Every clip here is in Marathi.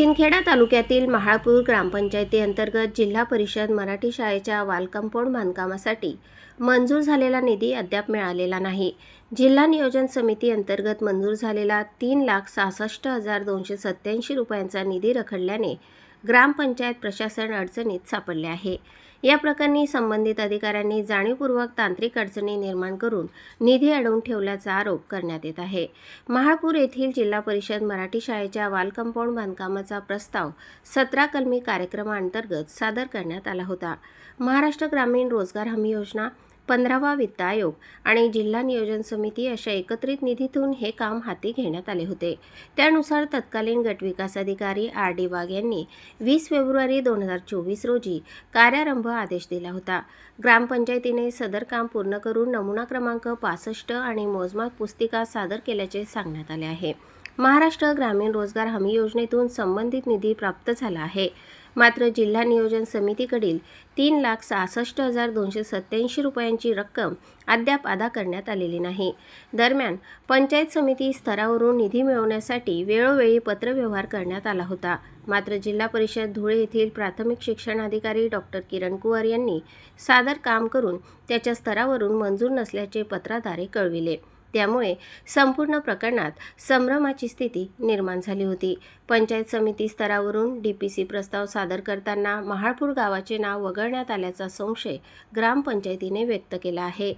शिंदखेडा तालुक्यातील महाळपूर ग्रामपंचायतीअंतर्गत जिल्हा परिषद मराठी शाळेच्या वॉल कंपाऊंड बांधकामासाठी मंजूर झालेला निधी अद्याप मिळालेला नाही। जिल्हा नियोजन समिती अंतर्गत मंजूर झालेला 3,66,287 रुपयांचा निधी रखडल्याने ग्रामपंचायत प्रशासन अडचणीत सापडले आहे। या प्रकरणी संबंधित अधिकाऱ्यांनी जाणीवपूर्वक तांत्रिक अडचणी निर्माण करून निधी अडवून ठेवल्याचा आरोप करण्यात येत आहे। महाळपूर येथील जिल्हा परिषद मराठी शाळेच्या वॉल कंपाऊंड बांधकामाचा प्रस्ताव 17 कलमी कार्यक्रमाअंतर्गत सादर करण्यात आला होता। महाराष्ट्र ग्रामीण रोजगार हमी योजना, 15वा वित्त आयोग आणि जिल्हा नियोजन समिती अशा एकत्रित निधीतून हे काम हाती घेण्यात आले होते। त्यानुसार तत्कालीन गटविकास अधिकारी RD वाघ यांनी 20 फेब्रुवारी 2024 रोजी कार्यारंभ आदेश दिला होता। ग्रामपंचायतीने सदर काम पूर्ण करून नमुना क्रमांक 65 आणि मोजमाप पुस्तिका सादर केल्याचे सांगण्यात आले आहे। महाराष्ट्र ग्रामीण रोजगार हमी योजनेतून संबंधित निधी प्राप्त झाला आहे, मात्र जिल्हा नियोजन समितीकडील 3,66,287 रुपयांची रक्कम अद्याप अदा करण्यात आलेली नाही। दरम्यान पंचायत समिती स्तरावरून निधी मिळवण्यासाठी वेळोवेळी पत्रव्यवहार करण्यात आला होता, मात्र जिल्हा परिषद धुळे येथील प्राथमिक शिक्षणाधिकारी डॉक्टर किरण कुवर यांनी सादर काम करून त्याच्या स्तरावरून मंजूर नसल्याचे पत्राद्वारे कळविले। त्यामुळे संपूर्ण प्रकरणात संभ्रमाची स्थिती निर्माण झाली होती। पंचायत समिती स्तरावरून DPC प्रस्ताव सादर करताना महाळपूर गावाचे नाव वगळण्यात आल्याचा संशय ग्रामपंचायतीने व्यक्त केला आहे।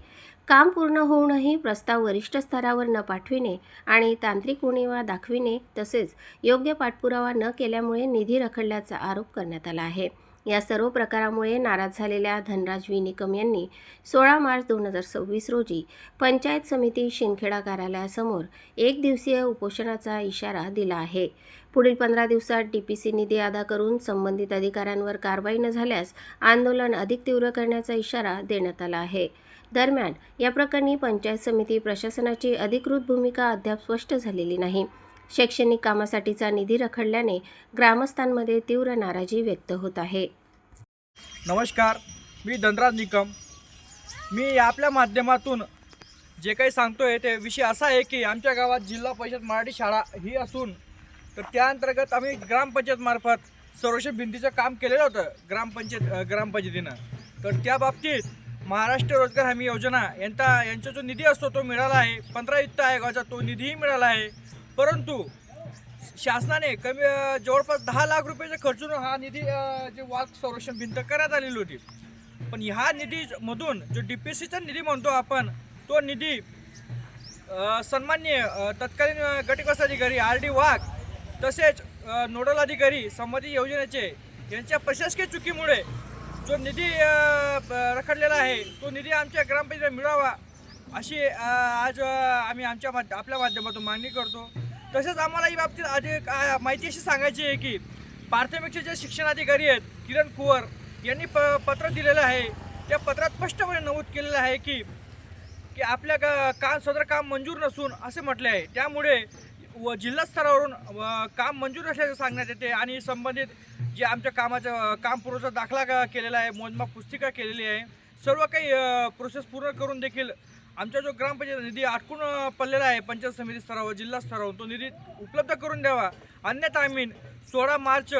काम पूर्ण होऊनही प्रस्ताव वरिष्ठ स्तरावर न पाठविणे आणि तांत्रिक उणीवा दाखविणे तसेच योग्य पाठपुरावा न केल्यामुळे निधी रखडल्याचा आरोप करण्यात आला आहे। या सर्व प्रकारामुळे नाराज झालेल्या धनराज व्ही निकम यांनी 16 मार्च 2026 रोजी पंचायत समिती शिंदखेडा कार्यालयासमोर 1 दिवसीय उपोषणाचा इशारा दिला आहे। पुढील 15 दिवसात DPC निधी अदा करून संबंधित अधिकाऱ्यांवर कारवाई न झाल्यास आंदोलन अधिक तीव्र करण्याचा इशारा देण्यात आला आहे। दरम्यान या प्रकरणी पंचायत समिती प्रशासनाची अधिकृत भूमिका अद्याप स्पष्ट झालेली नाही। शैक्षणिक कामासाठीचा निधी रखडल्याने ग्रामस्थांमध्ये तीव्र नाराजी व्यक्त होत आहे। नमस्कार, मी धनराज निकम। मी आपल्या माध्यमातून जे काही सांगतोय ते विषय असा आहे की आमच्या गावात जिल्हा परिषद मराठी शाळा ही असून तर त्या अंतर्गत आम्ही ग्रामपंचायत मार्फत सर्वेक्षण भिंतीचं काम केलेलं होतं ग्रामपंचायतीनं। तर त्या बाबतीत महाराष्ट्र रोजगार हमी योजना यांचा जो निधी असतो तो मिळाला आहे। 15 वित्त आयोगाचा तो निधीही मिळाला आहे, परंतु शासनाने जवळपास 10 लाख रुपयाचा खर्चून हा निधी जे वॉल संरक्षण भिंत करण्यात आलेली होती। पण ह्या निधीमधून जो DPCचा निधी म्हणतो आपण, तो निधी सन्माननीय तत्कालीन गटविकास अधिकारी RD वाघ तसेच नोडल अधिकारी समृद्धी योजनेचे यांच्या प्रशासकीय चुकीमुळे जो निधी रखडलेला आहे तो निधी आमच्या ग्रामपंचायतीला मिळावा अशी आज आम्ही आपल्या माध्यमातून मागणी करतो। तसेच आम्हाला ही बाबतीत अधिक माहिती अशी सांगायची आहे की प्राथमिकचे जे शिक्षणाधिकारी आहेत किरण कुवर यांनी पत्र दिलेलं आहे। त्या पत्रात स्पष्टपणे नमूद केलेलं आहे की आपल्या सदर काम मंजूर नसून असे म्हटले आहे। त्यामुळे जिल्हा स्तरावरून काम मंजूर नसल्याचे सांगण्यात येते आणि संबंधित जे आमच्या कामाचं काम पूर्वचा दाखला केलेला आहे, मोजमाप पुस्तिका केलेली आहे, सर्व काही प्रोसेस पूर्ण करून देखील आमचा जो ग्रामपंचायत निधी अटकून पडलेला आहे पंचायत समिती स्तरावर जिल्हा स्तरावर तो निधी उपलब्ध करून द्यावा, अन्यथा आम्ही 16 मार्च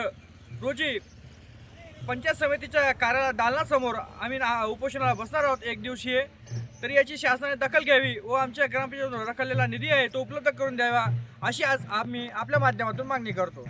रोजी पंचायत समितीच्या दालनासमोर आम्ही उपोषणाला बसणार आहोत 1 दिवसीय। तर याची शासनाने दखल घ्यावी व आमच्या ग्रामपंचायतीतून रखडलेला निधी आहे तो उपलब्ध करून द्यावा अशी आज आम्ही आपल्या माध्यमातून मागणी करतो।